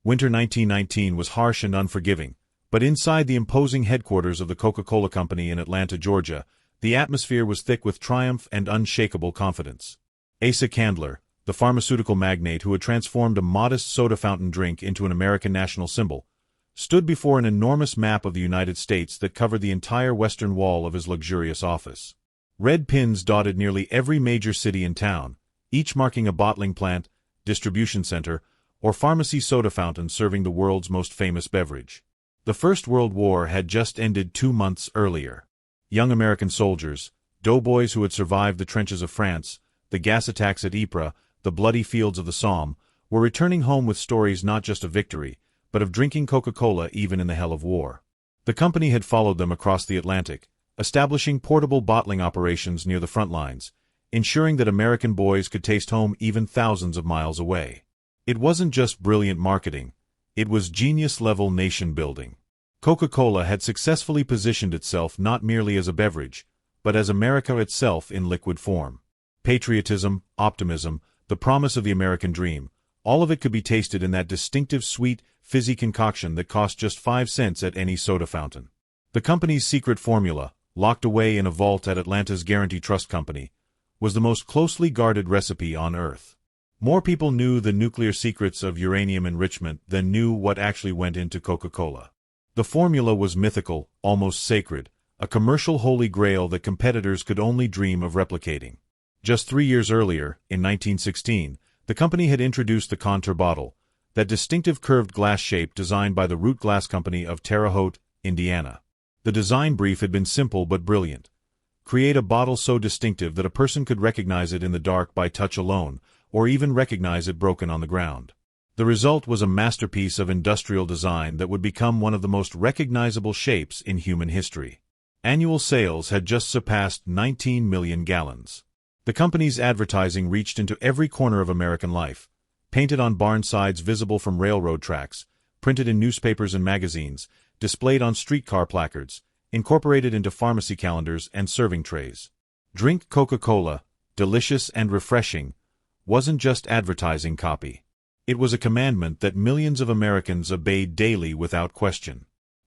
Winter 1919 was harsh and unforgiving, but inside the imposing headquarters of the Coca-Cola Company in Atlanta, Georgia, the atmosphere was thick with triumph and unshakable confidence. Asa Candler, the pharmaceutical magnate who had transformed a modest soda fountain drink into an American national symbol, stood before an enormous map of the United States that covered the entire western wall of his luxurious office. Red pins dotted nearly every major city and town, each marking a bottling plant, distribution center, or pharmacy soda fountain serving the world's most famous beverage. The First World War had just ended 2 months earlier. Young American soldiers, doughboys who had survived the trenches of France, the gas attacks at Ypres, the bloody fields of the Somme, were returning home with stories not just of victory, but of drinking Coca-Cola even in the hell of war. The company had followed them across the Atlantic, establishing portable bottling operations near the front lines, ensuring that American boys could taste home even thousands of miles away. It wasn't just brilliant marketing, it was genius-level nation-building. Coca-Cola had successfully positioned itself not merely as a beverage, but as America itself in liquid form. Patriotism, optimism, the promise of the American dream, all of it could be tasted in that distinctive sweet, fizzy concoction that cost just 5 cents at any soda fountain. The company's secret formula, locked away in a vault at Atlanta's Guarantee Trust Company, was the most closely guarded recipe on Earth. More people knew the nuclear secrets of uranium enrichment than knew what actually went into Coca-Cola. The formula was mythical, almost sacred, a commercial holy grail that competitors could only dream of replicating. Just 3 years earlier, in 1916, the company had introduced the Contour bottle, that distinctive curved glass shape designed by the Root Glass Company of Terre Haute, Indiana. The design brief had been simple but brilliant. Create a bottle so distinctive that a person could recognize it in the dark by touch alone, or even recognize it broken on the ground. The result was a masterpiece of industrial design that would become one of the most recognizable shapes in human history. Annual sales had just surpassed 19 million gallons. The company's advertising reached into every corner of American life, painted on barn sides visible from railroad tracks, printed in newspapers and magazines, displayed on streetcar placards, incorporated into pharmacy calendars and serving trays. Drink Coca-Cola, delicious and refreshing, wasn't just advertising copy. It was a commandment that millions of Americans obeyed daily without question.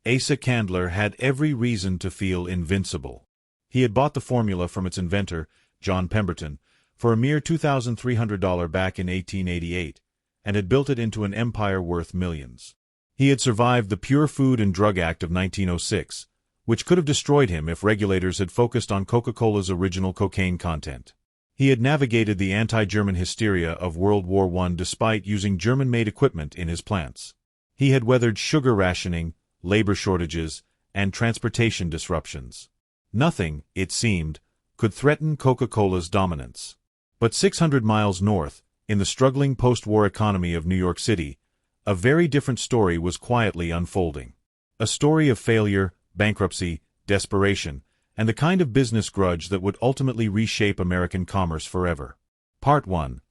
Asa Candler had every reason to feel invincible. He had bought the formula from its inventor, John Pemberton, for a mere $2,300 back in 1888, and had built it into an empire worth millions. He had survived the Pure Food and Drug Act of 1906, which could have destroyed him if regulators had focused on Coca-Cola's original cocaine content. He had navigated the anti-German hysteria of World War I despite using German-made equipment in his plants. He had weathered sugar rationing, labor shortages, and transportation disruptions. Nothing, it seemed, could threaten Coca-Cola's dominance. But 600 miles north, in the struggling post-war economy of New York City, a very different story was quietly unfolding. A story of failure, bankruptcy, desperation, and the kind of business grudge that would ultimately reshape American commerce forever. Part 1.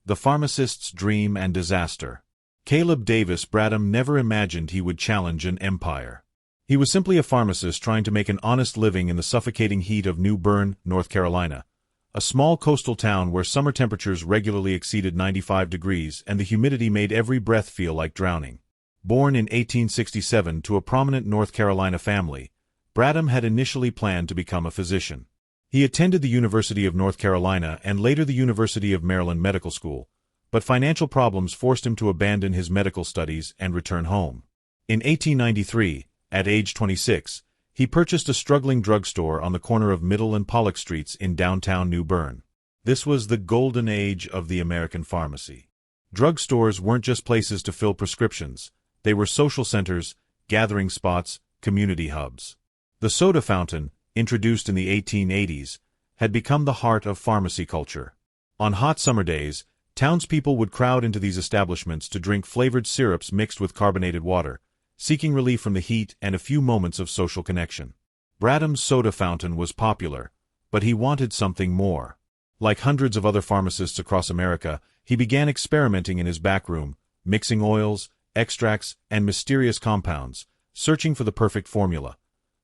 The Pharmacist's Dream and Disaster. Caleb Davis Bradham never imagined he would challenge an empire. He was simply a pharmacist trying to make an honest living in the suffocating heat of New Bern, North Carolina, a small coastal town where summer temperatures regularly exceeded 95 degrees and the humidity made every breath feel like drowning. Born in 1867 to a prominent North Carolina family, Bradham had initially planned to become a physician. He attended the University of North Carolina and later the University of Maryland Medical School, but financial problems forced him to abandon his medical studies and return home. In 1893, at age 26, he purchased a struggling drugstore on the corner of Middle and Pollock Streets in downtown New Bern. This was the golden age of the American pharmacy. Drugstores weren't just places to fill prescriptions, they were social centers, gathering spots, community hubs. The soda fountain, introduced in the 1880s, had become the heart of pharmacy culture. On hot summer days, townspeople would crowd into these establishments to drink flavored syrups mixed with carbonated water, seeking relief from the heat and a few moments of social connection. Bradham's soda fountain was popular, but he wanted something more. Like hundreds of other pharmacists across America, he began experimenting in his back room, mixing oils, extracts, and mysterious compounds, searching for the perfect formula.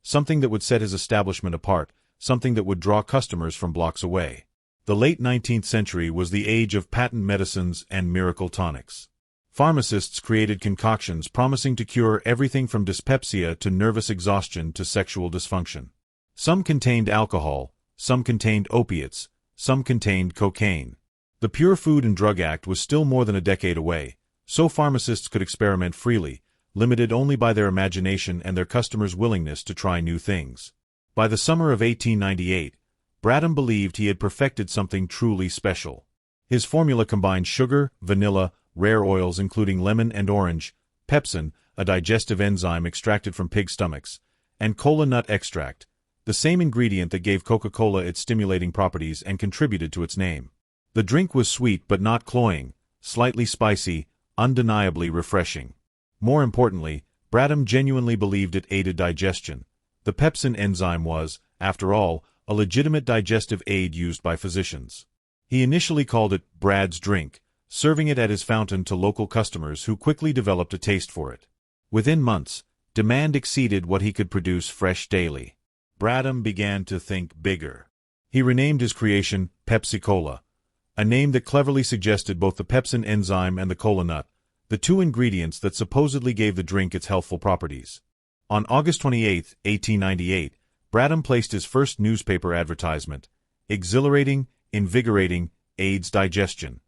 Something that would set his establishment apart, something that would draw customers from blocks away. The late 19th century was the age of patent medicines and miracle tonics. Pharmacists created concoctions promising to cure everything from dyspepsia to nervous exhaustion to sexual dysfunction. Some contained alcohol, some contained opiates, some contained cocaine. The Pure Food and Drug Act was still more than a decade away, so pharmacists could experiment freely, limited only by their imagination and their customers' willingness to try new things. By the summer of 1898, Bradham believed he had perfected something truly special. His formula combined sugar, vanilla, rare oils including lemon and orange, pepsin, a digestive enzyme extracted from pig stomachs, and cola nut extract, the same ingredient that gave Coca-Cola its stimulating properties and contributed to its name. The drink was sweet but not cloying, slightly spicy, undeniably refreshing. More importantly, Bradham genuinely believed it aided digestion. The pepsin enzyme was, after all, a legitimate digestive aid used by physicians. He initially called it Brad's Drink, serving it at his fountain to local customers who quickly developed a taste for it. Within months, demand exceeded what he could produce fresh daily. Bradham began to think bigger. He renamed his creation Pepsi-Cola, a name that cleverly suggested both the pepsin enzyme and the cola nut, the two ingredients that supposedly gave the drink its healthful properties. On August 28, 1898, Bradham placed his first newspaper advertisement, exhilarating, invigorating, aids digestion.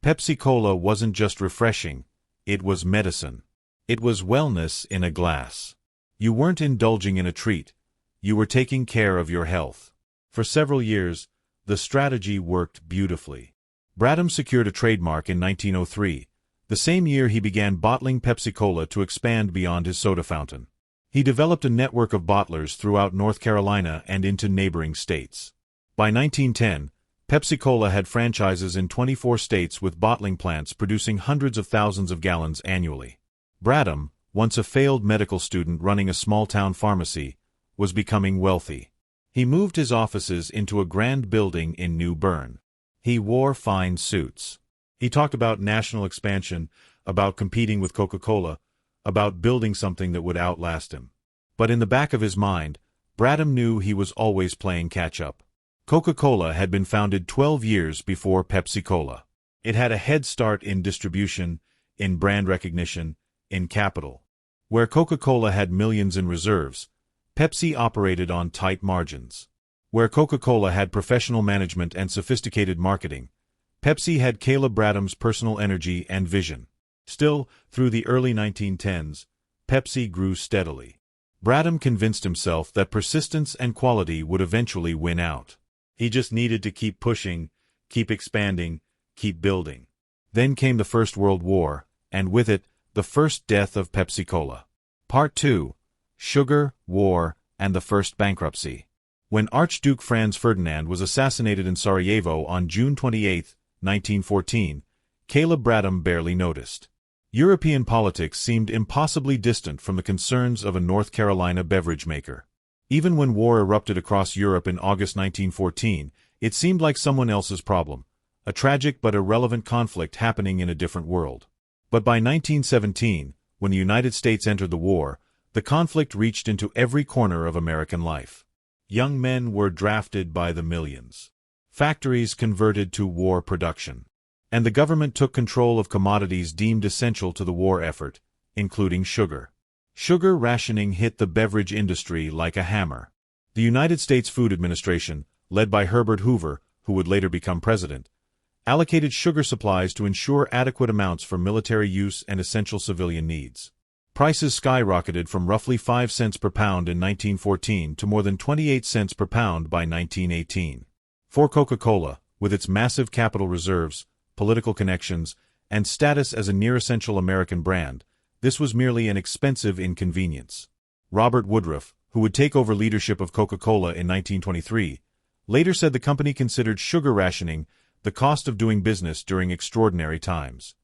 Pepsi-Cola wasn't just refreshing, it was medicine. It was wellness in a glass. You weren't indulging in a treat, you were taking care of your health. For several years, the strategy worked beautifully. Bradham secured a trademark in 1903, the same year he began bottling Pepsi-Cola to expand beyond his soda fountain. He developed a network of bottlers throughout North Carolina and into neighboring states. By 1910, Pepsi-Cola had franchises in 24 states with bottling plants producing hundreds of thousands of gallons annually. Bradham, once a failed medical student running a small-town pharmacy, was becoming wealthy. He moved his offices into a grand building in New Bern. He wore fine suits. He talked about national expansion, about competing with Coca-Cola, about building something that would outlast him. But in the back of his mind, Bradham knew he was always playing catch-up. Coca-Cola had been founded 12 years before Pepsi-Cola. It had a head start in distribution, in brand recognition, in capital. Where Coca-Cola had millions in reserves, Pepsi operated on tight margins. Where Coca-Cola had professional management and sophisticated marketing, Pepsi had Caleb Bradham's personal energy and vision. Still, through the early 1910s, Pepsi grew steadily. Bradham convinced himself that persistence and quality would eventually win out. He just needed to keep pushing, keep expanding, keep building. Then came the First World War, and with it, the first death of Pepsi-Cola. Part 2. Sugar, War, and the First Bankruptcy. When Archduke Franz Ferdinand was assassinated in Sarajevo on June 28, 1914, Caleb Bradham barely noticed. European politics seemed impossibly distant from the concerns of a North Carolina beverage maker. Even when war erupted across Europe in August 1914, it seemed like someone else's problem, a tragic but irrelevant conflict happening in a different world. But by 1917, when the United States entered the war, the conflict reached into every corner of American life. Young men were drafted by the millions. Factories converted to war production. And the government took control of commodities deemed essential to the war effort, including sugar. Sugar rationing hit the beverage industry like a hammer. The United States Food Administration, led by Herbert Hoover, who would later become president, allocated sugar supplies to ensure adequate amounts for military use and essential civilian needs. Prices skyrocketed from roughly 5 cents per pound in 1914 to more than 28 cents per pound by 1918. For Coca-Cola, with its massive capital reserves, political connections, and status as a near-essential American brand, this was merely an expensive inconvenience. Robert Woodruff, who would take over leadership of Coca-Cola in 1923, later said the company considered sugar rationing the cost of doing business during extraordinary times.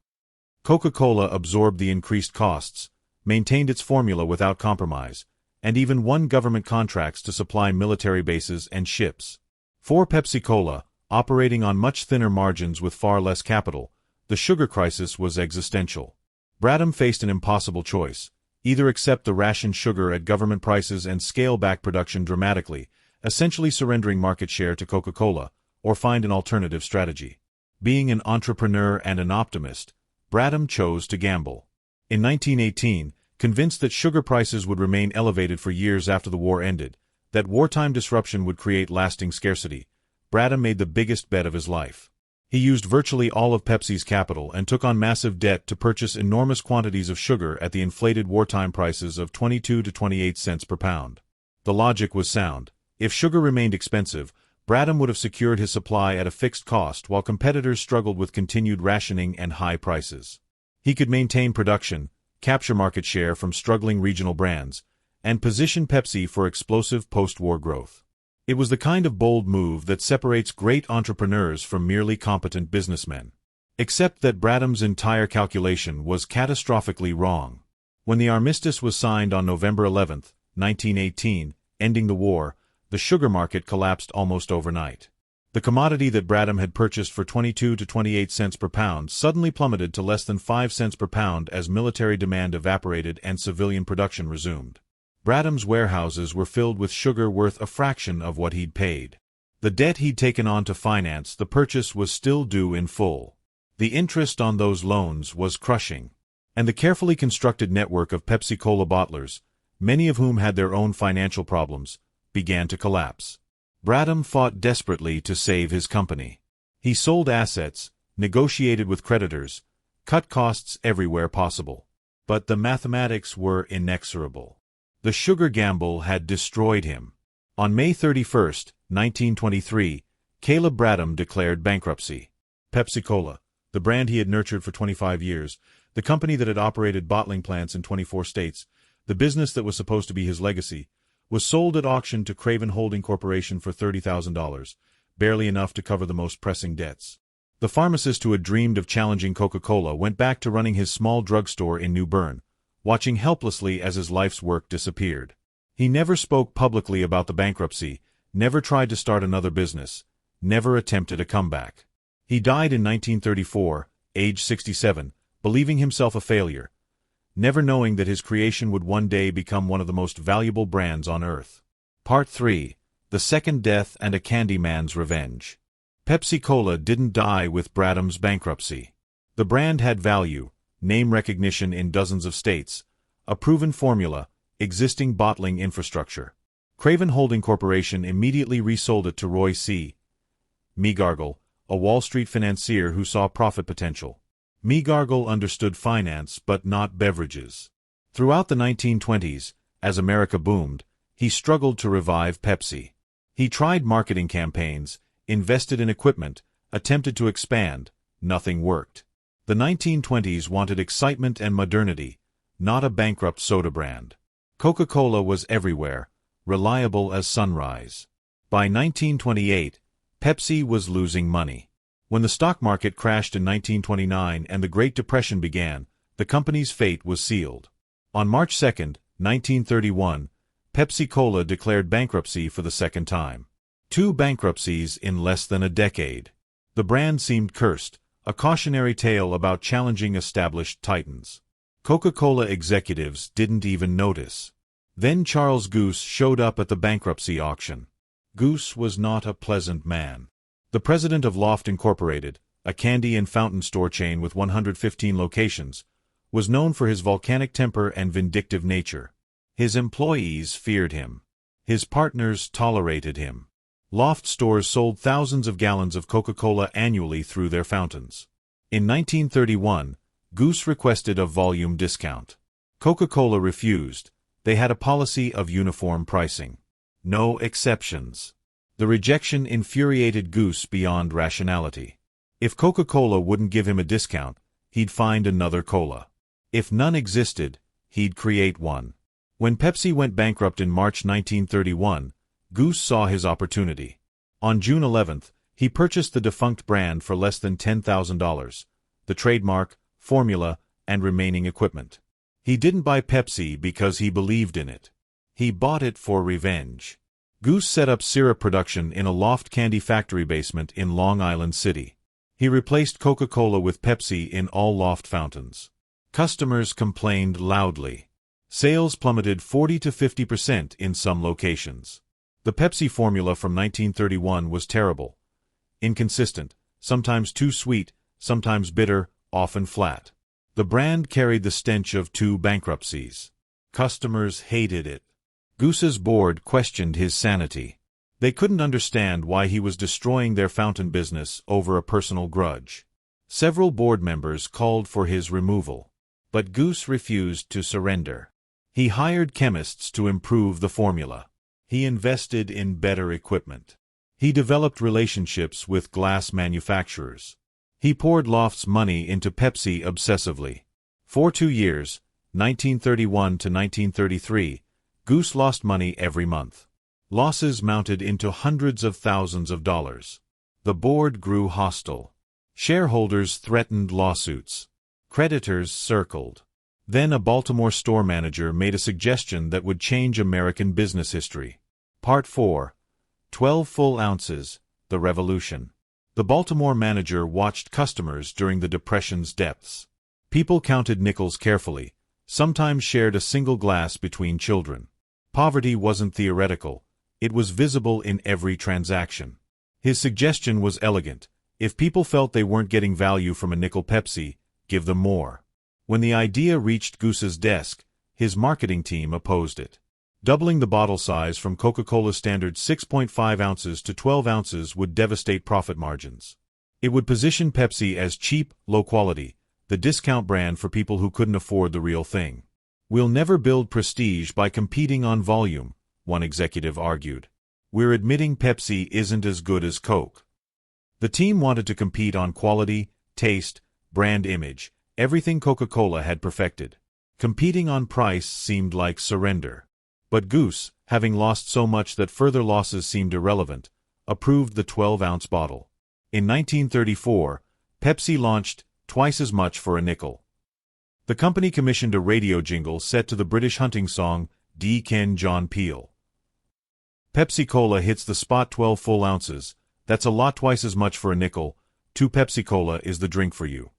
Coca-Cola absorbed the increased costs, maintained its formula without compromise, and even won government contracts to supply military bases and ships. For Pepsi-Cola, operating on much thinner margins with far less capital, the sugar crisis was existential. Bradham faced an impossible choice: either accept the rationed sugar at government prices and scale back production dramatically, essentially surrendering market share to Coca-Cola, or find an alternative strategy. Being an entrepreneur and an optimist, Bradham chose to gamble. In 1918, convinced that sugar prices would remain elevated for years after the war ended, that wartime disruption would create lasting scarcity, Bradham made the biggest bet of his life. He used virtually all of Pepsi's capital and took on massive debt to purchase enormous quantities of sugar at the inflated wartime prices of 22 to 28 cents per pound. The logic was sound. If sugar remained expensive, Bradham would have secured his supply at a fixed cost while competitors struggled with continued rationing and high prices. He could maintain production, capture market share from struggling regional brands, and position Pepsi for explosive post-war growth. It was the kind of bold move that separates great entrepreneurs from merely competent businessmen. Except that Bradham's entire calculation was catastrophically wrong. When the armistice was signed on November 11, 1918, ending the war, the sugar market collapsed almost overnight. The commodity that Bradham had purchased for 22 to 28 cents per pound suddenly plummeted to less than 5 cents per pound as military demand evaporated and civilian production resumed. Bradham's warehouses were filled with sugar worth a fraction of what he'd paid. The debt he'd taken on to finance the purchase was still due in full. The interest on those loans was crushing. And the carefully constructed network of Pepsi-Cola bottlers, many of whom had their own financial problems, began to collapse. Bradham fought desperately to save his company. He sold assets, negotiated with creditors, cut costs everywhere possible. But the mathematics were inexorable. The sugar gamble had destroyed him. On May 31, 1923, Caleb Bradham declared bankruptcy. Pepsi-Cola, the brand he had nurtured for 25 years, the company that had operated bottling plants in 24 states, the business that was supposed to be his legacy, was sold at auction to Craven Holding Corporation for $30,000, barely enough to cover the most pressing debts. The pharmacist who had dreamed of challenging Coca-Cola went back to running his small drugstore in New Bern, watching helplessly as his life's work disappeared. He never spoke publicly about the bankruptcy, never tried to start another business, never attempted a comeback. He died in 1934, age 67, believing himself a failure, never knowing that his creation would one day become one of the most valuable brands on earth. Part 3. The Second Death and a Candyman's Revenge. Pepsi-Cola didn't die with Bradham's bankruptcy. The brand had value, name recognition in dozens of states, a proven formula, existing bottling infrastructure. Craven Holding Corporation immediately resold it to Roy C. Megargle, a Wall Street financier who saw profit potential. Megargle understood finance but not beverages. Throughout the 1920s, as America boomed, he struggled to revive Pepsi. He tried marketing campaigns, invested in equipment, attempted to expand. Nothing worked. The 1920s wanted excitement and modernity, not a bankrupt soda brand. Coca-Cola was everywhere, reliable as sunrise. By 1928, Pepsi was losing money. When the stock market crashed in 1929 and the Great Depression began, the company's fate was sealed. On March 2, 1931, Pepsi-Cola declared bankruptcy for the second time. 2 bankruptcies in less than a decade. The brand seemed cursed, a cautionary tale about challenging established titans. Coca-Cola executives didn't even notice. Then Charles Goose showed up at the bankruptcy auction. Goose was not a pleasant man. The president of Loft Incorporated, a candy and fountain store chain with 115 locations, was known for his volcanic temper and vindictive nature. His employees feared him. His partners tolerated him. Loft stores sold thousands of gallons of Coca-Cola annually through their fountains. In 1931, Goose requested a volume discount. Coca-Cola refused. They had a policy of uniform pricing. No exceptions. The rejection infuriated Goose beyond rationality. If Coca-Cola wouldn't give him a discount, he'd find another cola. If none existed, he'd create one. When Pepsi went bankrupt in March 1931, Goose saw his opportunity. On June 11th, he purchased the defunct brand for less than $10,000, the trademark, formula, and remaining equipment. He didn't buy Pepsi because he believed in it. He bought it for revenge. Goose set up syrup production in a Loft candy factory basement in Long Island City. He replaced Coca-Cola with Pepsi in all Loft fountains. Customers complained loudly. Sales plummeted 40 to 50% in some locations. The Pepsi formula from 1931 was terrible. Inconsistent, sometimes too sweet, sometimes bitter, often flat. The brand carried the stench of 2 bankruptcies. Customers hated it. Goose's board questioned his sanity. They couldn't understand why he was destroying their fountain business over a personal grudge. Several board members called for his removal. But Goose refused to surrender. He hired chemists to improve the formula. He invested in better equipment. He developed relationships with glass manufacturers. He poured Loft's money into Pepsi obsessively. For 2 years, 1931 to 1933, Goose lost money every month. Losses mounted into hundreds of thousands of dollars. The board grew hostile. Shareholders threatened lawsuits. Creditors circled. Then a Baltimore store manager made a suggestion that would change American business history. Part 4. 12 full ounces, the revolution. The Baltimore manager watched customers during the Depression's depths. People counted nickels carefully, sometimes shared a single glass between children. Poverty wasn't theoretical, it was visible in every transaction. His suggestion was elegant. If people felt they weren't getting value from a nickel Pepsi, give them more. When the idea reached Goose's desk, his marketing team opposed it. Doubling the bottle size from Coca-Cola's standard 6.5 ounces to 12 ounces would devastate profit margins. It would position Pepsi as cheap, low quality, the discount brand for people who couldn't afford the real thing. "We'll never build prestige by competing on volume," one executive argued. "We're admitting Pepsi isn't as good as Coke." The team wanted to compete on quality, taste, brand image, everything Coca-Cola had perfected. Competing on price seemed like surrender. But Goose, having lost so much that further losses seemed irrelevant, approved the 12-ounce bottle. In 1934, Pepsi launched twice as much for a nickel. The company commissioned a radio jingle set to the British hunting song "Dee Ken John Peel." Pepsi-Cola hits the spot 12 full ounces. That's a lot, twice as much for a nickel. 2 Pepsi-Cola is the drink for you.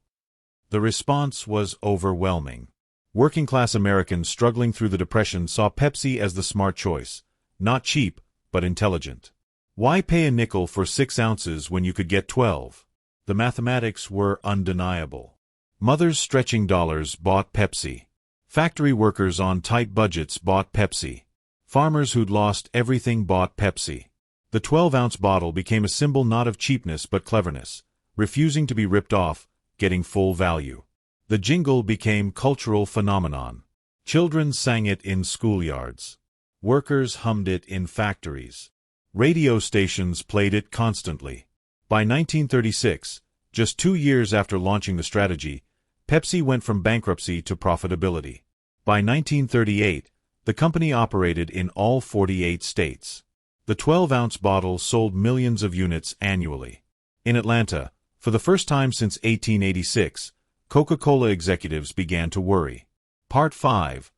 The response was overwhelming. Working-class Americans struggling through the Depression saw Pepsi as the smart choice. Not cheap, but intelligent. Why pay a nickel for 6 ounces when you could get 12? The mathematics were undeniable. Mothers stretching dollars bought Pepsi. Factory workers on tight budgets bought Pepsi. Farmers who'd lost everything bought Pepsi. The 12-ounce bottle became a symbol not of cheapness but cleverness, refusing to be ripped off, getting full value. The jingle became cultural phenomenon. Children sang it in schoolyards. Workers hummed it in factories. Radio stations played it constantly. By 1936, just 2 years after launching the strategy, Pepsi went from bankruptcy to profitability. By 1938, the company operated in all 48 states. The 12-ounce bottle sold millions of units annually. In Atlanta, for the first time since 1886, Coca-Cola executives began to worry. Part 5.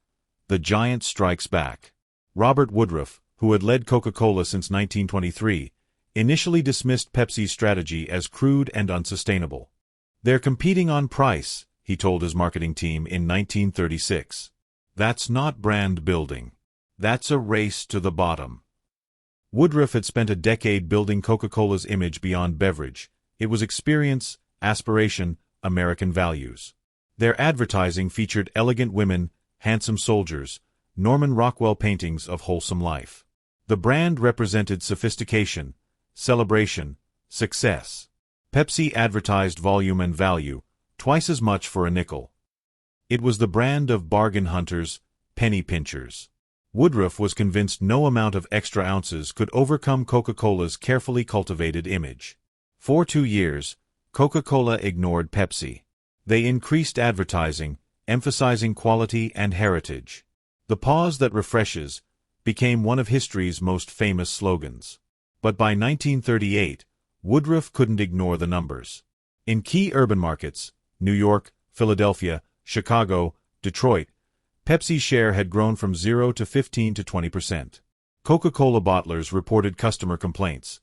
The Giant Strikes Back. Robert Woodruff, who had led Coca-Cola since 1923, initially dismissed Pepsi's strategy as crude and unsustainable. "They're competing on price," he told his marketing team in 1936. "That's not brand building. That's a race to the bottom." Woodruff had spent a decade building Coca-Cola's image beyond beverage. It was experience, aspiration, American values. Their advertising featured elegant women, handsome soldiers, Norman Rockwell paintings of wholesome life. The brand represented sophistication, celebration, success. Pepsi advertised volume and value, twice as much for a nickel. It was the brand of bargain hunters, penny pinchers. Woodruff was convinced no amount of extra ounces could overcome Coca-Cola's carefully cultivated image. For 2 years, Coca-Cola ignored Pepsi. They increased advertising, emphasizing quality and heritage. "The pause that refreshes" became one of history's most famous slogans. But by 1938, Woodruff couldn't ignore the numbers. In key urban markets, New York, Philadelphia, Chicago, Detroit, Pepsi's share had grown from 0 to 15 to 20%. Coca-Cola bottlers reported customer complaints.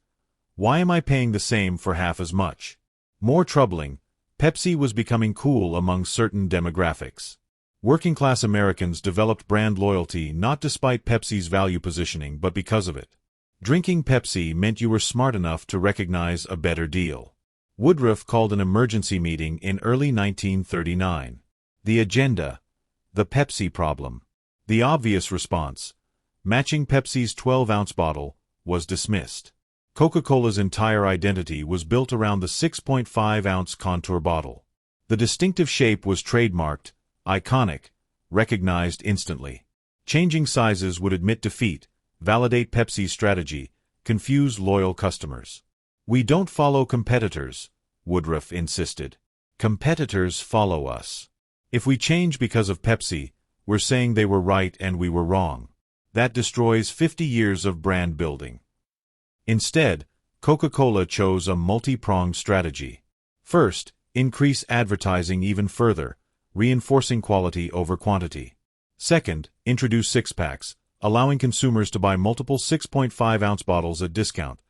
"Why am I paying the same for half as much?" More troubling, Pepsi was becoming cool among certain demographics. Working-class Americans developed brand loyalty not despite Pepsi's value positioning but because of it. Drinking Pepsi meant you were smart enough to recognize a better deal. Woodruff called an emergency meeting in early 1939. The agenda: the Pepsi problem. The obvious response: matching Pepsi's 12-ounce bottle, was dismissed. Coca-Cola's entire identity was built around the 6.5-ounce contour bottle. The distinctive shape was trademarked, iconic, recognized instantly. Changing sizes would admit defeat, validate Pepsi's strategy, confuse loyal customers. "We don't follow competitors," Woodruff insisted. "Competitors follow us. If we change because of Pepsi, we're saying they were right and we were wrong. That destroys 50 years of brand building." Instead, Coca-Cola chose a multi-pronged strategy. First, increase advertising even further, reinforcing quality over quantity. Second, introduce six-packs, allowing consumers to buy multiple 6.5-ounce bottles at discount,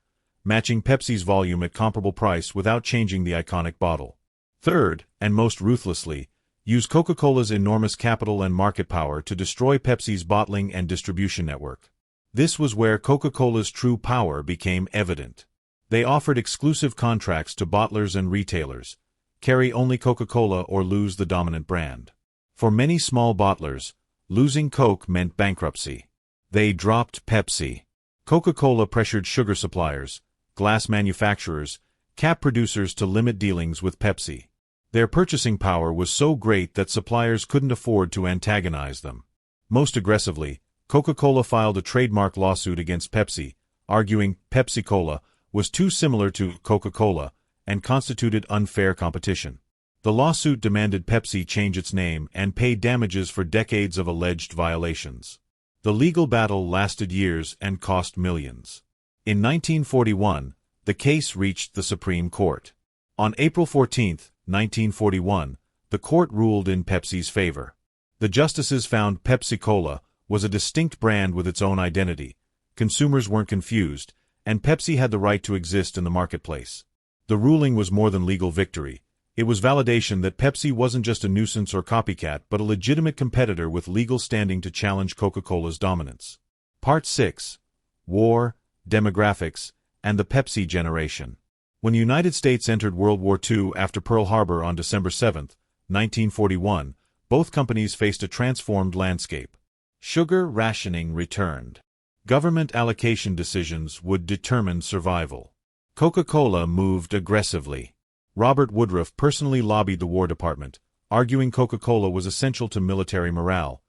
matching Pepsi's volume at comparable price without changing the iconic bottle. Third, and most ruthlessly, use Coca-Cola's enormous capital and market power to destroy Pepsi's bottling and distribution network. This was where Coca-Cola's true power became evident. They offered exclusive contracts to bottlers and retailers, carry only Coca-Cola or lose the dominant brand. For many small bottlers, losing Coke meant bankruptcy. They dropped Pepsi. Coca-Cola pressured sugar suppliers, glass manufacturers, cap producers to limit dealings with Pepsi. Their purchasing power was so great that suppliers couldn't afford to antagonize them. Most aggressively, Coca-Cola filed a trademark lawsuit against Pepsi, arguing Pepsi-Cola was too similar to Coca-Cola and constituted unfair competition. The lawsuit demanded Pepsi change its name and pay damages for decades of alleged violations. The legal battle lasted years and cost millions. In 1941, the case reached the Supreme Court. On April 14, 1941, the court ruled in Pepsi's favor. The justices found Pepsi-Cola was a distinct brand with its own identity, consumers weren't confused, and Pepsi had the right to exist in the marketplace. The ruling was more than legal victory. It was validation that Pepsi wasn't just a nuisance or copycat but a legitimate competitor with legal standing to challenge Coca-Cola's dominance. Part 6. War, Demographics, and the Pepsi Generation. When the United States entered World War II after Pearl Harbor on December 7, 1941, both companies faced a transformed landscape. Sugar rationing returned. Government allocation decisions would determine survival. Coca-Cola moved aggressively. Robert Woodruff personally lobbied the War Department, arguing Coca-Cola was essential to military morale.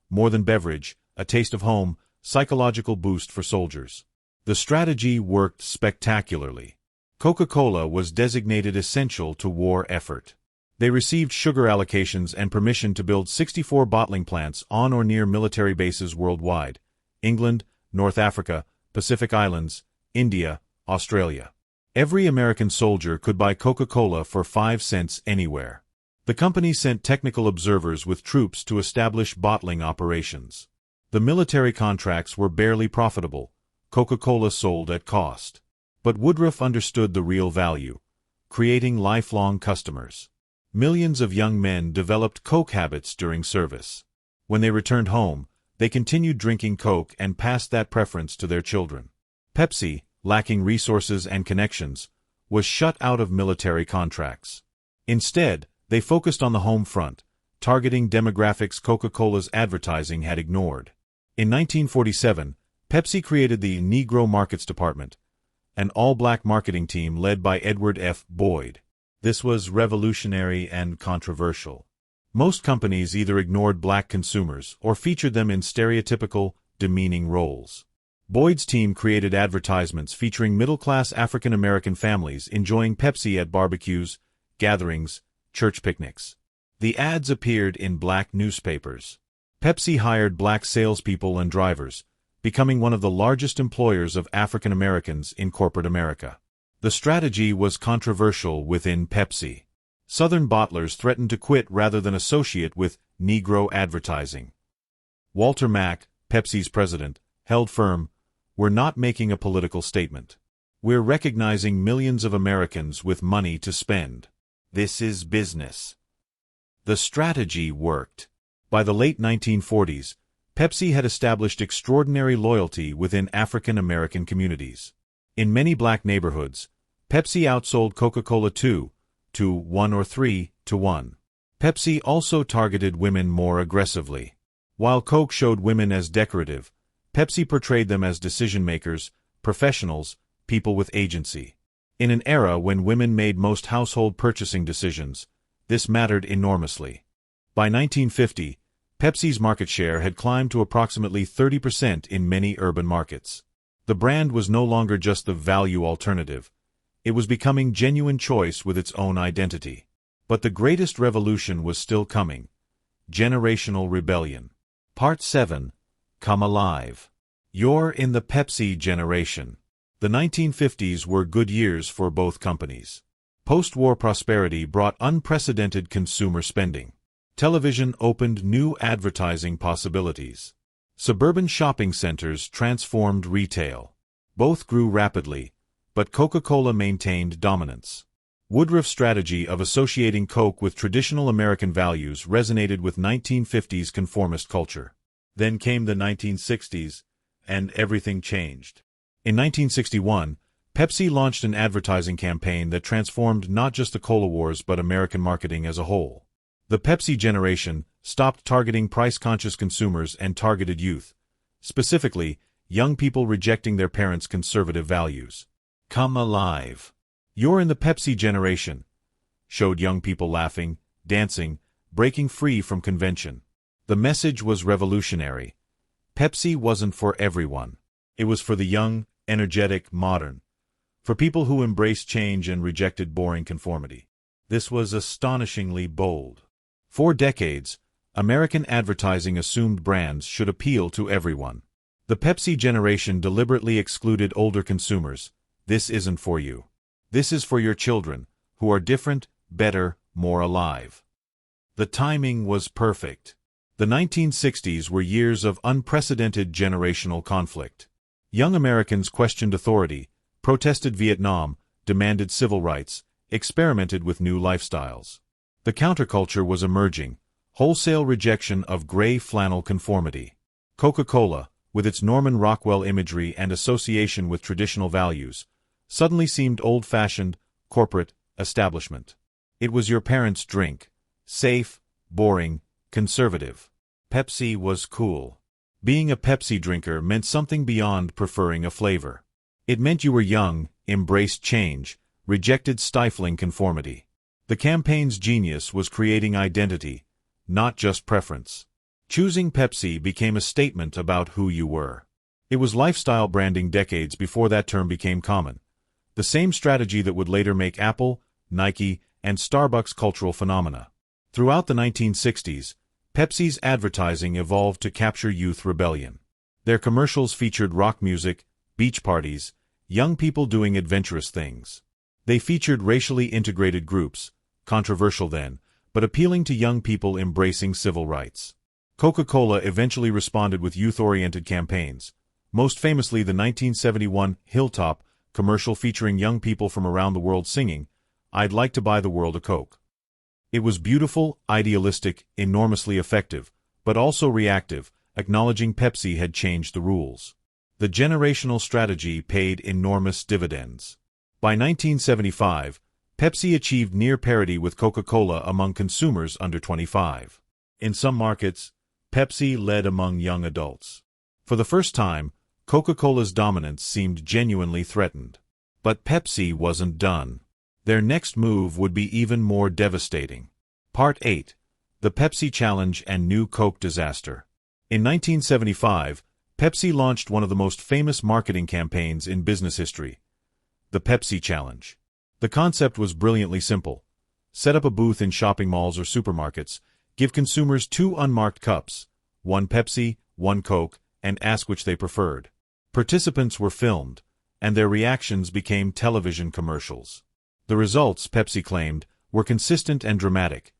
More than beverage, a taste of home, psychological boost for soldiers. The strategy worked spectacularly. Coca-Cola was designated essential to war effort. They received sugar allocations and permission to build 64 bottling plants on or near military bases worldwide: England, North Africa, Pacific Islands, India, Australia. Every American soldier could buy Coca-Cola for 5 cents anywhere. The company sent technical observers with troops to establish bottling operations. The military contracts were barely profitable. Coca-Cola sold at cost. But Woodruff understood the real value: creating lifelong customers. Millions of young men developed Coke habits during service. When they returned home, they continued drinking Coke and passed that preference to their children. Pepsi, lacking resources and connections, was shut out of military contracts. Instead, they focused on the home front, targeting demographics Coca-Cola's advertising had ignored. In 1947, Pepsi created the Negro Markets Department, an all-black marketing team led by Edward F. Boyd. This was revolutionary and controversial. Most companies either ignored black consumers or featured them in stereotypical, demeaning roles. Boyd's team created advertisements featuring middle-class African-American families enjoying Pepsi at barbecues, gatherings, church picnics. The ads appeared in black newspapers. Pepsi hired black salespeople and drivers, becoming one of the largest employers of African Americans in corporate America. The strategy was controversial within Pepsi. Southern bottlers threatened to quit rather than associate with Negro advertising. Walter Mack, Pepsi's president, held firm: "We're not making a political statement. We're recognizing millions of Americans with money to spend. This is business." The strategy worked. By the late 1940s, Pepsi had established extraordinary loyalty within African American communities. In many black neighborhoods, Pepsi outsold Coca-Cola 2 to 1 or 3 to 1. Pepsi also targeted women more aggressively. While Coke showed women as decorative, Pepsi portrayed them as decision-makers, professionals, people with agency. In an era when women made most household purchasing decisions, this mattered enormously. By 1950, Pepsi's market share had climbed to approximately 30% in many urban markets. The brand was no longer just the value alternative. It was becoming genuine choice with its own identity. But the greatest revolution was still coming. Generational rebellion. Part 7. Come Alive. You're in the Pepsi generation. The 1950s were good years for both companies. Post-war prosperity brought unprecedented consumer spending. Television opened new advertising possibilities. Suburban shopping centers transformed retail. Both grew rapidly, but Coca-Cola maintained dominance. Woodruff's strategy of associating Coke with traditional American values resonated with 1950s conformist culture. Then came the 1960s, and everything changed. In 1961, Pepsi launched an advertising campaign that transformed not just the Cola Wars but American marketing as a whole. The Pepsi generation stopped targeting price-conscious consumers and targeted youth, specifically, young people rejecting their parents' conservative values. Come Alive. You're in the Pepsi generation, showed young people laughing, dancing, breaking free from convention. The message was revolutionary. Pepsi wasn't for everyone. It was for the young, energetic, modern. For people who embraced change and rejected boring conformity. This was astonishingly bold. For decades, American advertising assumed brands should appeal to everyone. The Pepsi generation deliberately excluded older consumers. This isn't for you. This is for your children, who are different, better, more alive. The timing was perfect. The 1960s were years of unprecedented generational conflict. Young Americans questioned authority, protested Vietnam, demanded civil rights, experimented with new lifestyles. The counterculture was emerging, wholesale rejection of gray flannel conformity. Coca-Cola, with its Norman Rockwell imagery and association with traditional values, suddenly seemed old-fashioned, corporate, establishment. It was your parents' drink. Safe, boring, conservative. Pepsi was cool. Being a Pepsi drinker meant something beyond preferring a flavor. It meant you were young, embraced change, rejected stifling conformity. The campaign's genius was creating identity, not just preference. Choosing Pepsi became a statement about who you were. It was lifestyle branding decades before that term became common. The same strategy that would later make Apple, Nike, and Starbucks cultural phenomena. Throughout the 1960s, Pepsi's advertising evolved to capture youth rebellion. Their commercials featured rock music, beach parties, young people doing adventurous things. They featured racially integrated groups, controversial then, but appealing to young people embracing civil rights. Coca-Cola eventually responded with youth-oriented campaigns, most famously the 1971 Hilltop commercial featuring young people from around the world singing, "I'd like to buy the world a Coke." It was beautiful, idealistic, enormously effective, but also reactive, acknowledging Pepsi had changed the rules. The generational strategy paid enormous dividends. By 1975, Pepsi achieved near parity with Coca-Cola among consumers under 25. In some markets, Pepsi led among young adults. For the first time, Coca-Cola's dominance seemed genuinely threatened. But Pepsi wasn't done. Their next move would be even more devastating. Part 8. The Pepsi Challenge and New Coke Disaster. In 1975, Pepsi launched one of the most famous marketing campaigns in business history, the Pepsi Challenge. The concept was brilliantly simple. Set up a booth in shopping malls or supermarkets, give consumers 2 unmarked cups, 1 Pepsi, 1 Coke, and ask which they preferred. Participants were filmed, and their reactions became television commercials. The results, Pepsi claimed, were consistent and dramatic.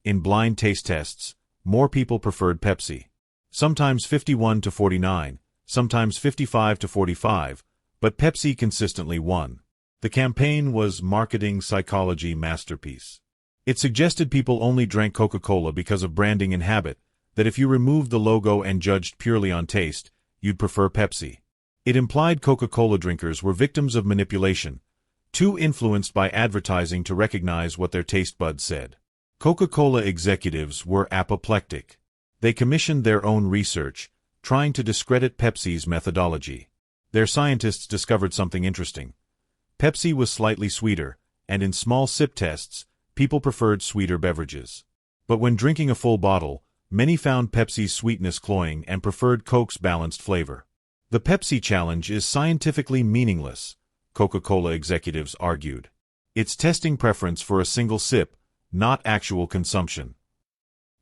In blind taste tests, more people preferred Pepsi. Sometimes 51 to 49, sometimes 55 to 45, but Pepsi consistently won. The campaign was marketing psychology masterpiece. It suggested people only drank Coca-Cola because of branding and habit, that if you removed the logo and judged purely on taste, you'd prefer Pepsi. It implied Coca-Cola drinkers were victims of manipulation, too influenced by advertising to recognize what their taste buds said. Coca-Cola executives were apoplectic. They commissioned their own research, trying to discredit Pepsi's methodology. Their scientists discovered something interesting. Pepsi was slightly sweeter, and in small sip tests, people preferred sweeter beverages. But when drinking a full bottle, many found Pepsi's sweetness cloying and preferred Coke's balanced flavor. The Pepsi challenge is scientifically meaningless, Coca-Cola executives argued. It's testing preference for a single sip, not actual consumption.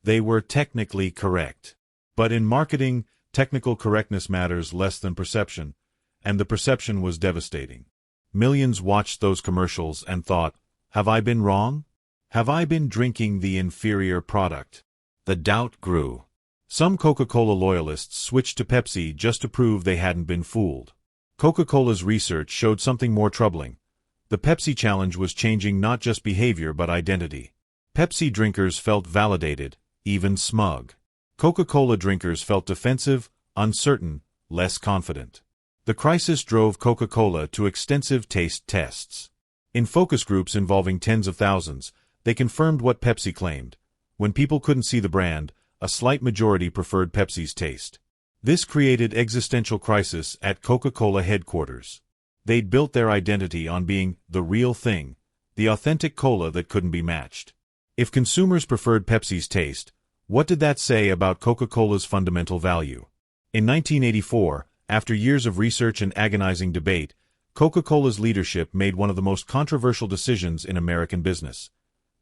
They were technically correct. But in marketing, technical correctness matters less than perception, and the perception was devastating. Millions watched those commercials and thought, have I been wrong? Have I been drinking the inferior product? The doubt grew. Some Coca-Cola loyalists switched to Pepsi just to prove they hadn't been fooled. Coca-Cola's research showed something more troubling. The Pepsi challenge was changing not just behavior but identity. Pepsi drinkers felt validated, even smug. Coca-Cola drinkers felt defensive, uncertain, less confident. The crisis drove Coca-Cola to extensive taste tests. In focus groups involving tens of thousands, they confirmed what Pepsi claimed. When people couldn't see the brand, a slight majority preferred Pepsi's taste. This created existential crisis at Coca-Cola headquarters. They'd built their identity on being the real thing, the authentic cola that couldn't be matched. If consumers preferred Pepsi's taste, what did that say about Coca-Cola's fundamental value? In 1984, after years of research and agonizing debate, Coca-Cola's leadership made one of the most controversial decisions in American business.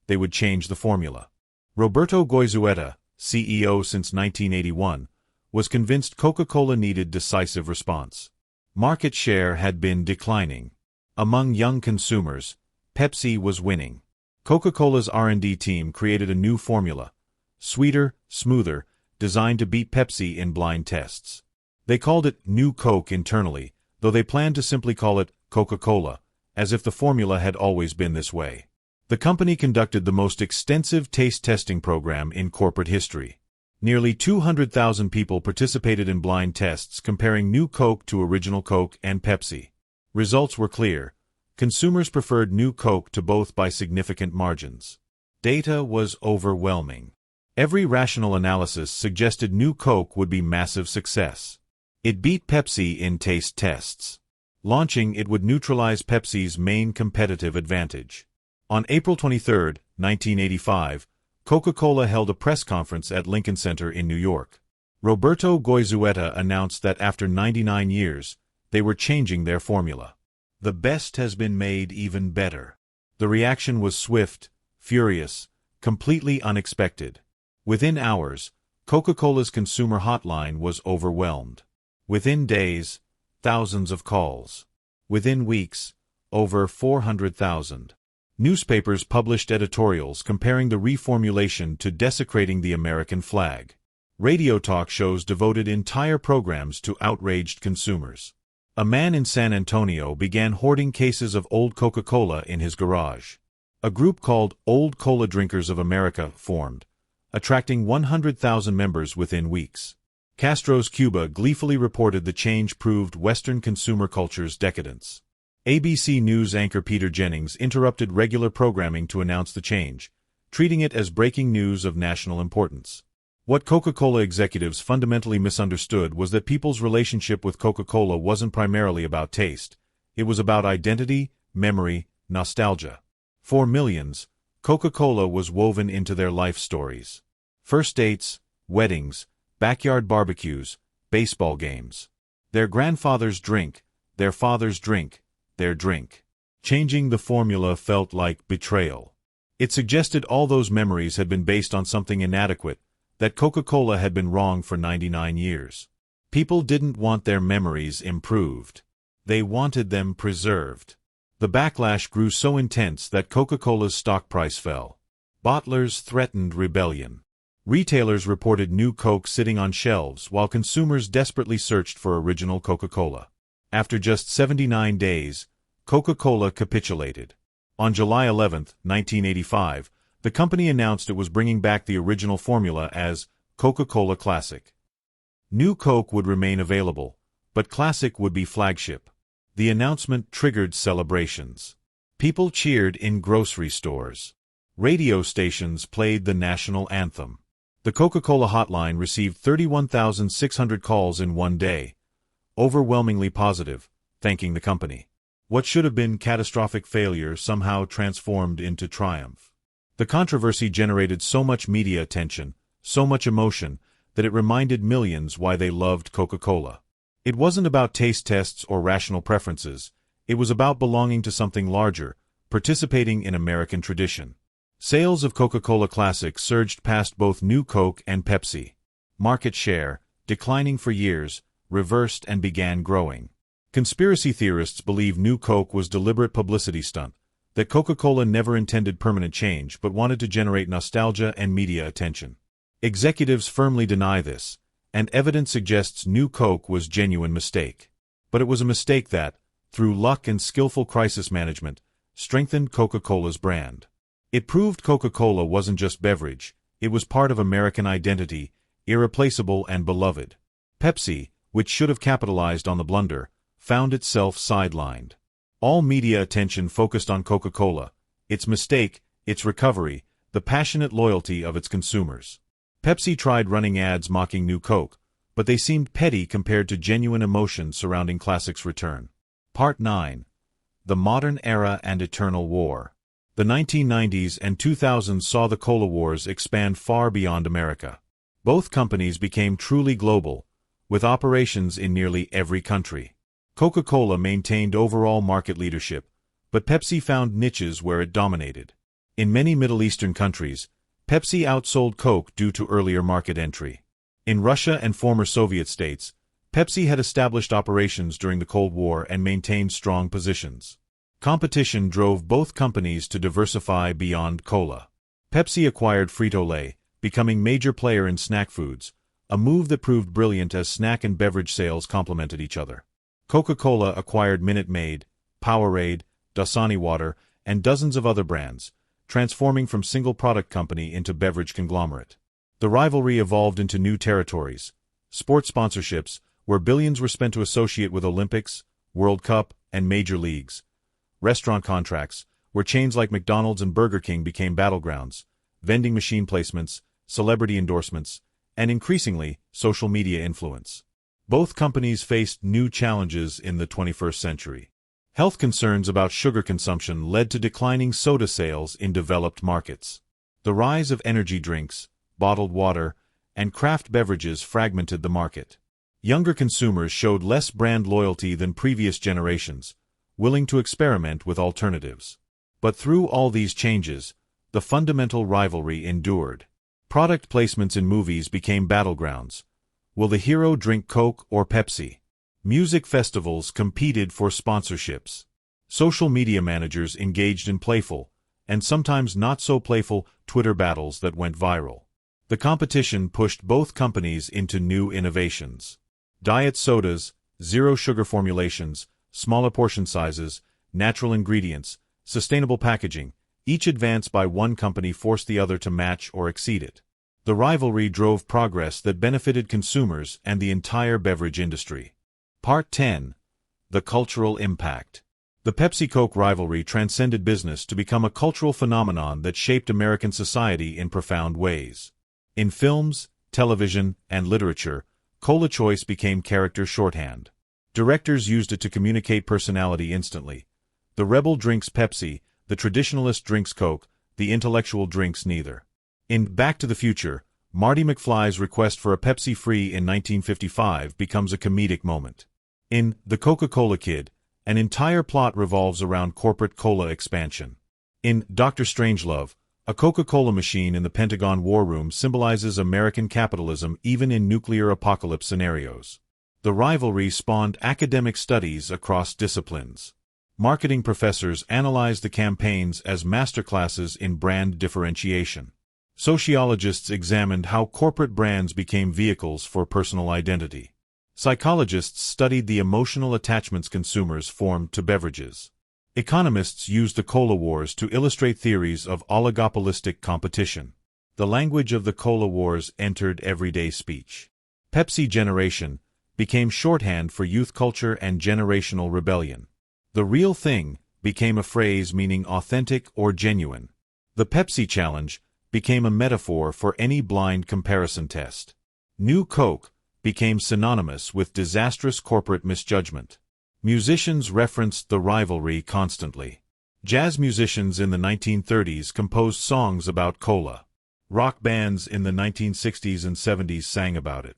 They would change the formula. Roberto Goizueta, CEO since 1981, was convinced Coca-Cola needed decisive response. Market share had been declining. Among young consumers, Pepsi was winning. Coca-Cola's R&D team created a new formula, sweeter, smoother, designed to beat Pepsi in blind tests. They called it New Coke internally, though they planned to simply call it Coca-Cola, as if the formula had always been this way. The company conducted the most extensive taste testing program in corporate history. Nearly 200,000 people participated in blind tests comparing New Coke to Original Coke and Pepsi. Results were clear. Consumers preferred New Coke to both by significant margins. Data was overwhelming. Every rational analysis suggested New Coke would be massive success. It beat Pepsi in taste tests. Launching it would neutralize Pepsi's main competitive advantage. On April 23, 1985, Coca-Cola held a press conference at Lincoln Center in New York. Roberto Goizueta announced that after 99 years, they were changing their formula. The best has been made even better. The reaction was swift, furious, completely unexpected. Within hours, Coca-Cola's consumer hotline was overwhelmed. Within days, thousands of calls. Within weeks, over 400,000. Newspapers published editorials comparing the reformulation to desecrating the American flag. Radio talk shows devoted entire programs to outraged consumers. A man in San Antonio began hoarding cases of old Coca-Cola in his garage. A group called Old Cola Drinkers of America formed, attracting 100,000 members within weeks. Castro's Cuba gleefully reported the change proved Western consumer culture's decadence. ABC News anchor Peter Jennings interrupted regular programming to announce the change, treating it as breaking news of national importance. What Coca-Cola executives fundamentally misunderstood was that people's relationship with Coca-Cola wasn't primarily about taste. It was about identity, memory, nostalgia. For millions, Coca-Cola was woven into their life stories. First dates, weddings, backyard barbecues, baseball games. Their grandfather's drink, their father's drink, their drink. Changing the formula felt like betrayal. It suggested all those memories had been based on something inadequate, that Coca-Cola had been wrong for 99 years. People didn't want their memories improved. They wanted them preserved. The backlash grew so intense that Coca-Cola's stock price fell. Bottlers threatened rebellion. Retailers reported New Coke sitting on shelves while consumers desperately searched for original Coca-Cola. After just 79 days, Coca-Cola capitulated. On July 11, 1985, the company announced it was bringing back the original formula as Coca-Cola Classic. New Coke would remain available, but Classic would be flagship. The announcement triggered celebrations. People cheered in grocery stores. Radio stations played the national anthem. The Coca-Cola hotline received 31,600 calls in one day, overwhelmingly positive, thanking the company. What should have been catastrophic failure somehow transformed into triumph. The controversy generated so much media attention, so much emotion, that it reminded millions why they loved Coca-Cola. It wasn't about taste tests or rational preferences, it was about belonging to something larger, participating in American tradition. Sales of Coca-Cola Classic surged past both New Coke and Pepsi. Market share, declining for years, reversed and began growing. Conspiracy theorists believe New Coke was deliberate publicity stunt, that Coca-Cola never intended permanent change but wanted to generate nostalgia and media attention. Executives firmly deny this, and evidence suggests New Coke was a genuine mistake. But it was a mistake that, through luck and skillful crisis management, strengthened Coca-Cola's brand. It proved Coca-Cola wasn't just beverage, it was part of American identity, irreplaceable and beloved. Pepsi, which should have capitalized on the blunder, found itself sidelined. All media attention focused on Coca-Cola, its mistake, its recovery, the passionate loyalty of its consumers. Pepsi tried running ads mocking New Coke, but they seemed petty compared to genuine emotion surrounding Classic's return. Part 9. The Modern Era and Eternal War. The 1990s and 2000s saw the Cola Wars expand far beyond America. Both companies became truly global, with operations in nearly every country. Coca-Cola maintained overall market leadership, but Pepsi found niches where it dominated. In many Middle Eastern countries, Pepsi outsold Coke due to earlier market entry. In Russia and former Soviet states, Pepsi had established operations during the Cold War and maintained strong positions. Competition drove both companies to diversify beyond cola. Pepsi acquired Frito-Lay, becoming major player in snack foods, a move that proved brilliant as snack and beverage sales complemented each other. Coca-Cola acquired Minute Maid, Powerade, Dasani Water, and dozens of other brands, transforming from single-product company into beverage conglomerate. The rivalry evolved into new territories. Sports sponsorships, where billions were spent to associate with Olympics, World Cup, and major leagues. Restaurant contracts, where chains like McDonald's and Burger King became battlegrounds. Vending machine placements, celebrity endorsements, and increasingly, social media influence. Both companies faced new challenges in the 21st century. Health concerns about sugar consumption led to declining soda sales in developed markets. The rise of energy drinks, bottled water, and craft beverages fragmented the market. Younger consumers showed less brand loyalty than previous generations, willing to experiment with alternatives. But through all these changes, the fundamental rivalry endured. Product placements in movies became battlegrounds. Will the hero drink Coke or Pepsi? Music festivals competed for sponsorships. Social media managers engaged in playful, and sometimes not so playful, Twitter battles that went viral. The competition pushed both companies into new innovations. Diet sodas, zero-sugar formulations, smaller portion sizes, natural ingredients, sustainable packaging, each advance by one company forced the other to match or exceed it. The rivalry drove progress that benefited consumers and the entire beverage industry. Part 10. The Cultural Impact. The Pepsi-Coke rivalry transcended business to become a cultural phenomenon that shaped American society in profound ways. In films, television, and literature, Cola choice became character shorthand. Directors used it to communicate personality instantly. The rebel drinks Pepsi, the traditionalist drinks Coke, the intellectual drinks neither. In Back to the Future, Marty McFly's request for a Pepsi-free in 1955 becomes a comedic moment. In The Coca-Cola Kid, an entire plot revolves around corporate cola expansion. In Dr. Strangelove, a Coca-Cola machine in the Pentagon war room symbolizes American capitalism even in nuclear apocalypse scenarios. The rivalry spawned academic studies across disciplines. Marketing professors analyzed the campaigns as masterclasses in brand differentiation. Sociologists examined how corporate brands became vehicles for personal identity. Psychologists studied the emotional attachments consumers formed to beverages. Economists used the Cola Wars to illustrate theories of oligopolistic competition. The language of the Cola Wars entered everyday speech. Pepsi Generation became shorthand for youth culture and generational rebellion. The real thing became a phrase meaning authentic or genuine. The Pepsi challenge became a metaphor for any blind comparison test. New Coke became synonymous with disastrous corporate misjudgment. Musicians referenced the rivalry constantly. Jazz musicians in the 1930s composed songs about cola. Rock bands in the 1960s and 70s sang about it.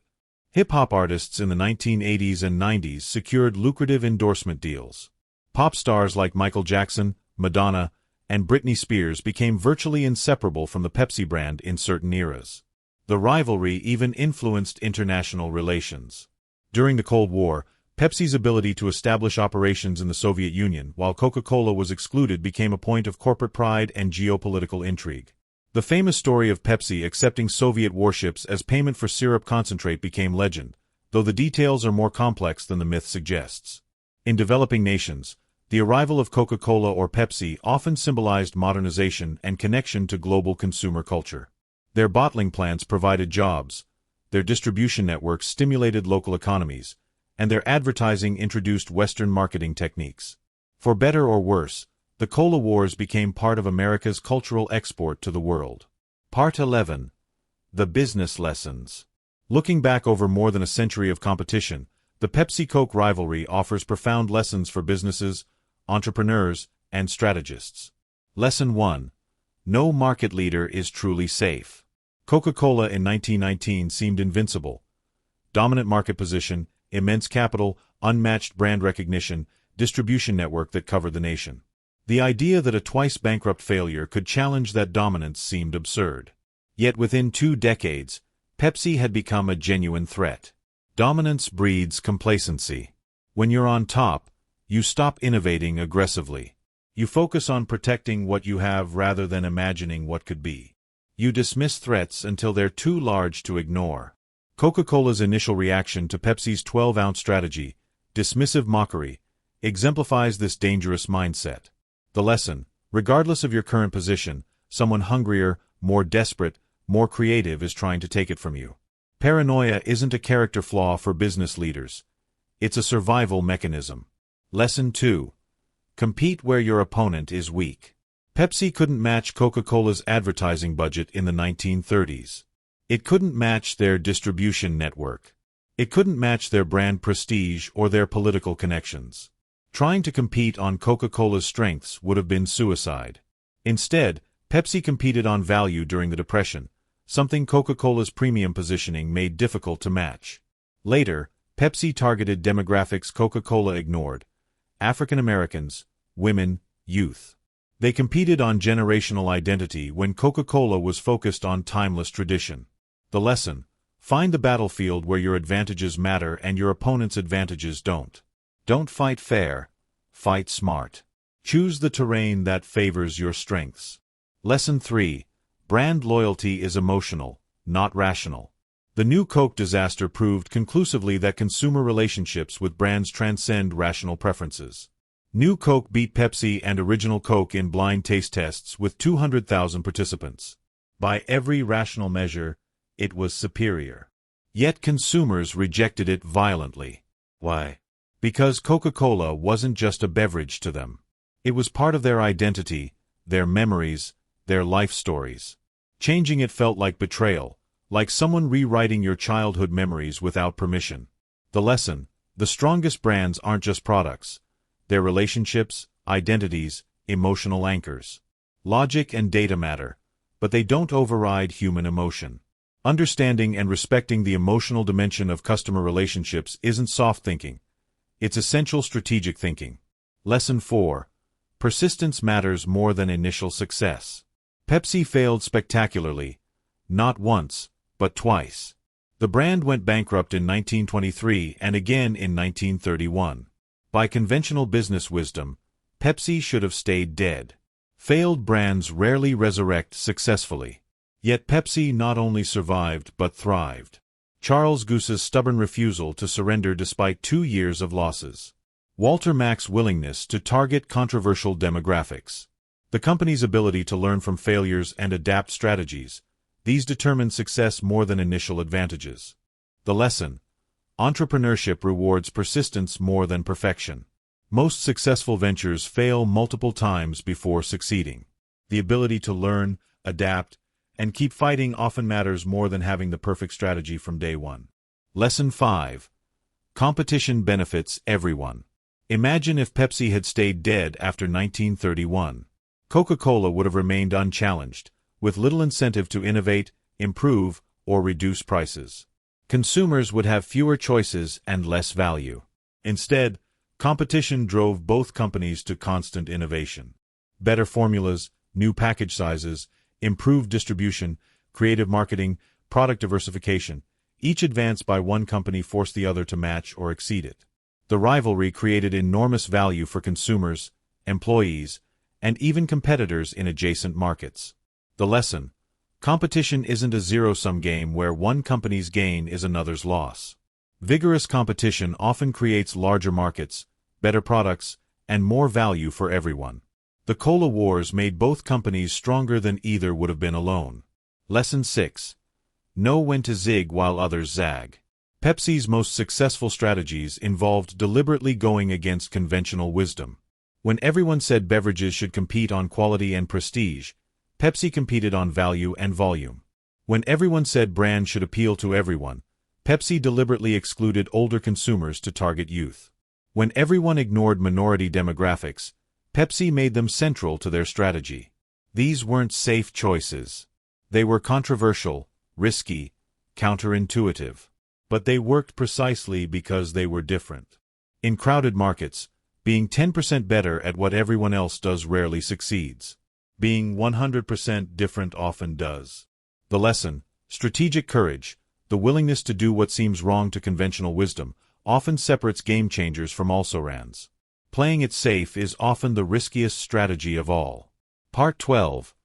Hip-hop artists in the 1980s and 90s secured lucrative endorsement deals. Pop stars like Michael Jackson, Madonna, and Britney Spears became virtually inseparable from the Pepsi brand in certain eras. The rivalry even influenced international relations. During the Cold War, Pepsi's ability to establish operations in the Soviet Union while Coca-Cola was excluded became a point of corporate pride and geopolitical intrigue. The famous story of Pepsi accepting Soviet warships as payment for syrup concentrate became legend, though the details are more complex than the myth suggests. In developing nations, the arrival of Coca-Cola or Pepsi often symbolized modernization and connection to global consumer culture. Their bottling plants provided jobs, their distribution networks stimulated local economies, and their advertising introduced Western marketing techniques. For better or worse, the Cola Wars became part of America's cultural export to the world. Part 11. The Business Lessons. Looking back over more than a century of competition, the Pepsi-Coke rivalry offers profound lessons for businesses, entrepreneurs, and strategists. Lesson 1. No market leader is truly safe. Coca-Cola in 1919 seemed invincible. Dominant market position, immense capital, unmatched brand recognition, distribution network that covered the nation. The idea that a twice-bankrupt failure could challenge that dominance seemed absurd. Yet within 2 decades, Pepsi had become a genuine threat. Dominance breeds complacency. When you're on top, you stop innovating aggressively. You focus on protecting what you have rather than imagining what could be. You dismiss threats until they're too large to ignore. Coca-Cola's initial reaction to Pepsi's 12-ounce strategy, dismissive mockery, exemplifies this dangerous mindset. The lesson: regardless of your current position, someone hungrier, more desperate, more creative is trying to take it from you. Paranoia isn't a character flaw for business leaders. It's a survival mechanism. Lesson 2. Compete where your opponent is weak. Pepsi couldn't match Coca-Cola's advertising budget in the 1930s. It couldn't match their distribution network. It couldn't match their brand prestige or their political connections. Trying to compete on Coca-Cola's strengths would have been suicide. Instead, Pepsi competed on value during the Depression, something Coca-Cola's premium positioning made difficult to match. Later, Pepsi targeted demographics Coca-Cola ignored: African Americans, women, youth. They competed on generational identity when Coca-Cola was focused on timeless tradition. The lesson: find the battlefield where your advantages matter and your opponent's advantages don't. Don't fight fair, fight smart. Choose the terrain that favors your strengths. Lesson 3. Brand loyalty is emotional, not rational. The New Coke disaster proved conclusively that consumer relationships with brands transcend rational preferences. New Coke beat Pepsi and Original Coke in blind taste tests with 200,000 participants. By every rational measure, it was superior. Yet consumers rejected it violently. Why? Because Coca-Cola wasn't just a beverage to them. It was part of their identity, their memories, their life stories. Changing it felt like betrayal, like someone rewriting your childhood memories without permission. The lesson: the strongest brands aren't just products. They're relationships, identities, emotional anchors. Logic and data matter, but they don't override human emotion. Understanding and respecting the emotional dimension of customer relationships isn't soft thinking. It's essential strategic thinking. Lesson 4. Persistence matters more than initial success. Pepsi failed spectacularly, not once, but twice. The brand went bankrupt in 1923 and again in 1931. By conventional business wisdom, Pepsi should have stayed dead. Failed brands rarely resurrect successfully. Yet Pepsi not only survived but thrived. Charles Goose's stubborn refusal to surrender despite 2 years of losses. Walter Mack's willingness to target controversial demographics. The company's ability to learn from failures and adapt strategies. These determine success more than initial advantages. The lesson: entrepreneurship rewards persistence more than perfection. Most successful ventures fail multiple times before succeeding. The ability to learn, adapt, and keep fighting often matters more than having the perfect strategy from day one. Lesson 5. Competition benefits everyone. Imagine if Pepsi had stayed dead after 1931. Coca-Cola would have remained unchallenged, with little incentive to innovate, improve, or reduce prices. Consumers would have fewer choices and less value. Instead, competition drove both companies to constant innovation. Better formulas, new package sizes, improved distribution, creative marketing, product diversification. Each advance by one company forced the other to match or exceed it. The rivalry created enormous value for consumers, employees, and even competitors in adjacent markets. The lesson: competition isn't a zero-sum game where one company's gain is another's loss. Vigorous competition often creates larger markets, better products, and more value for everyone. The Cola Wars made both companies stronger than either would have been alone. Lesson 6. Know when to zig while others zag. Pepsi's most successful strategies involved deliberately going against conventional wisdom. When everyone said beverages should compete on quality and prestige, Pepsi competed on value and volume. When everyone said brands should appeal to everyone, Pepsi deliberately excluded older consumers to target youth. When everyone ignored minority demographics, Pepsi made them central to their strategy. These weren't safe choices. They were controversial, risky, counterintuitive. But they worked precisely because they were different. In crowded markets, being 10% better at what everyone else does rarely succeeds. Being 100% different often does. The lesson: strategic courage, the willingness to do what seems wrong to conventional wisdom, often separates game changers from also-rans. Playing it safe is often the riskiest strategy of all. Part 12.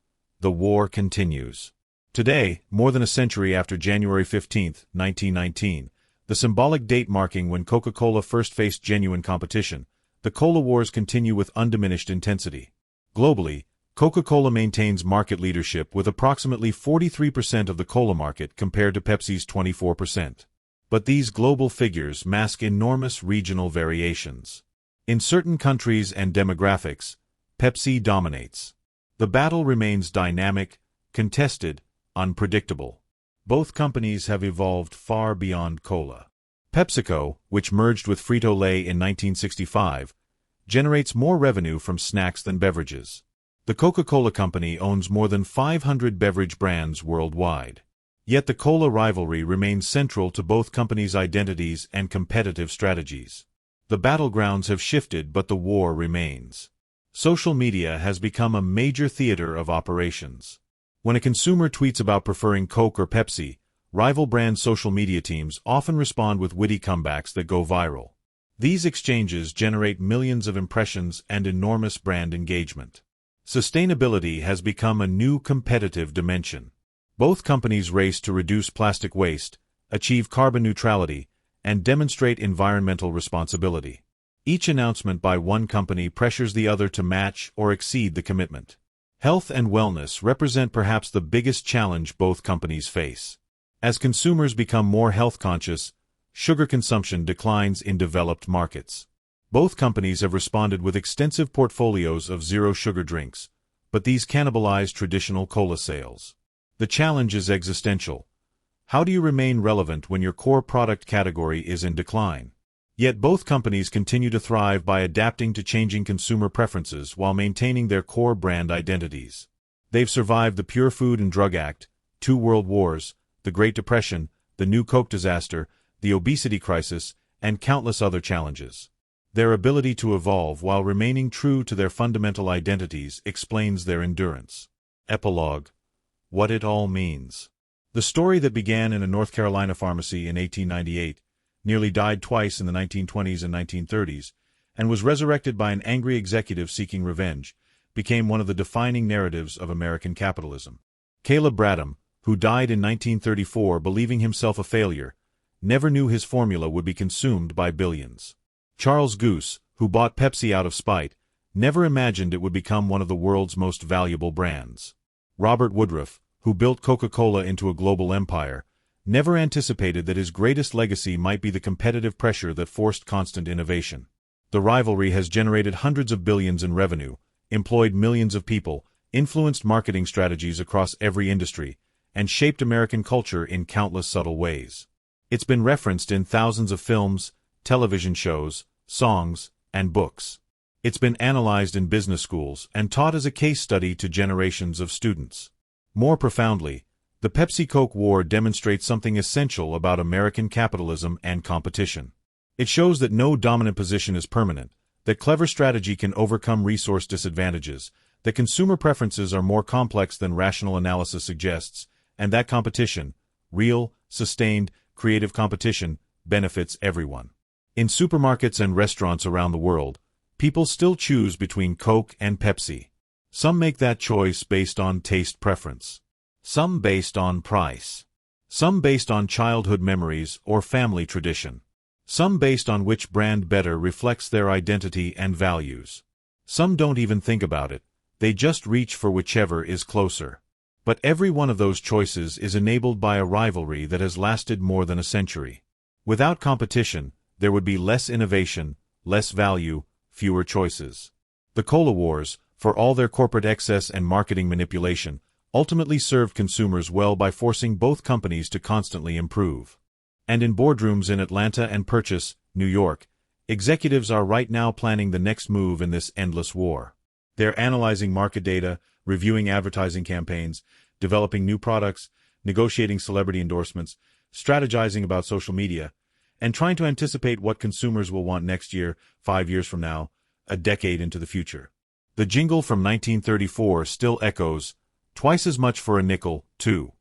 The war continues. Today, more than a century after January 15, 1919, the symbolic date marking when Coca-Cola first faced genuine competition, the Cola Wars continue with undiminished intensity. Globally, Coca-Cola maintains market leadership with approximately 43% of the cola market compared to Pepsi's 24%. But these global figures mask enormous regional variations. In certain countries and demographics, Pepsi dominates. The battle remains dynamic, contested, unpredictable. Both companies have evolved far beyond cola. PepsiCo, which merged with Frito-Lay in 1965, generates more revenue from snacks than beverages. The Coca-Cola Company owns more than 500 beverage brands worldwide. Yet the cola rivalry remains central to both companies' identities and competitive strategies. The battlegrounds have shifted, but the war remains. Social media has become a major theater of operations. When a consumer tweets about preferring Coke or Pepsi, rival brand social media teams often respond with witty comebacks that go viral. These exchanges generate millions of impressions and enormous brand engagement. Sustainability has become a new competitive dimension. Both companies race to reduce plastic waste, achieve carbon neutrality, and demonstrate environmental responsibility. Each announcement by one company pressures the other to match or exceed the commitment. Health and wellness represent perhaps the biggest challenge both companies face. As consumers become more health-conscious, sugar consumption declines in developed markets. Both companies have responded with extensive portfolios of zero-sugar drinks, but these cannibalize traditional cola sales. The challenge is existential. How do you remain relevant when your core product category is in decline? Yet both companies continue to thrive by adapting to changing consumer preferences while maintaining their core brand identities. They've survived the Pure Food and Drug Act, 2 world wars, the Great Depression, the new Coke disaster, the obesity crisis, and countless other challenges. Their ability to evolve while remaining true to their fundamental identities explains their endurance. Epilogue: what it all means. The story that began in a North Carolina pharmacy in 1898 nearly died twice in the 1920s and 1930s, and was resurrected by an angry executive seeking revenge, became one of the defining narratives of American capitalism. Caleb Bradham, who died in 1934 believing himself a failure, never knew his formula would be consumed by billions. Charles Goose, who bought Pepsi out of spite, never imagined it would become one of the world's most valuable brands. Robert Woodruff, who built Coca-Cola into a global empire, never anticipated that his greatest legacy might be the competitive pressure that forced constant innovation. The rivalry has generated hundreds of billions in revenue, employed millions of people, influenced marketing strategies across every industry, and shaped American culture in countless subtle ways. It's been referenced in thousands of films, television shows, songs, and books. It's been analyzed in business schools and taught as a case study to generations of students. More profoundly, the Pepsi-Coke War demonstrates something essential about American capitalism and competition. It shows that no dominant position is permanent, that clever strategy can overcome resource disadvantages, that consumer preferences are more complex than rational analysis suggests, and that competition, real, sustained, creative competition, benefits everyone. In supermarkets and restaurants around the world, people still choose between Coke and Pepsi. Some make that choice based on taste preference. Some based on price. Some based on childhood memories or family tradition. Some based on which brand better reflects their identity and values. Some don't even think about it, they just reach for whichever is closer. But every one of those choices is enabled by a rivalry that has lasted more than a century. Without competition, there would be less innovation, less value, fewer choices. The Cola Wars, for all their corporate excess and marketing manipulation, ultimately served consumers well by forcing both companies to constantly improve. And in boardrooms in Atlanta and Purchase, New York, executives are right now planning the next move in this endless war. They're analyzing market data, reviewing advertising campaigns, developing new products, negotiating celebrity endorsements, strategizing about social media, and trying to anticipate what consumers will want next year, 5 years from now, a decade into the future. The jingle from 1934 still echoes, "Twice as much for a nickel, too."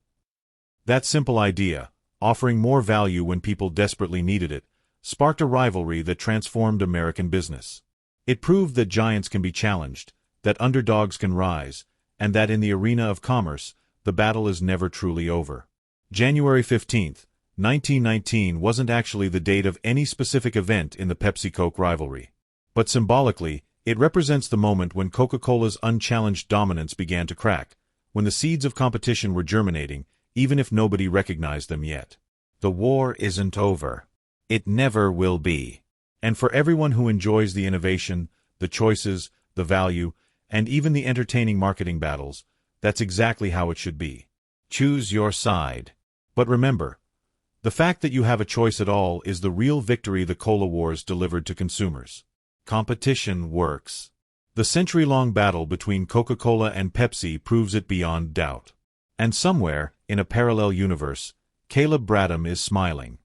That simple idea, offering more value when people desperately needed it, sparked a rivalry that transformed American business. It proved that giants can be challenged, that underdogs can rise, and that in the arena of commerce, the battle is never truly over. January 15th, 1919 wasn't actually the date of any specific event in the Pepsi-Coke rivalry. But symbolically, it represents the moment when Coca-Cola's unchallenged dominance began to crack, when the seeds of competition were germinating, even if nobody recognized them yet. The war isn't over. It never will be. And for everyone who enjoys the innovation, the choices, the value, and even the entertaining marketing battles, that's exactly how it should be. Choose your side. But remember, the fact that you have a choice at all is the real victory the Cola Wars delivered to consumers. Competition works. The century-long battle between Coca-Cola and Pepsi proves it beyond doubt. And somewhere, in a parallel universe, Caleb Bradham is smiling.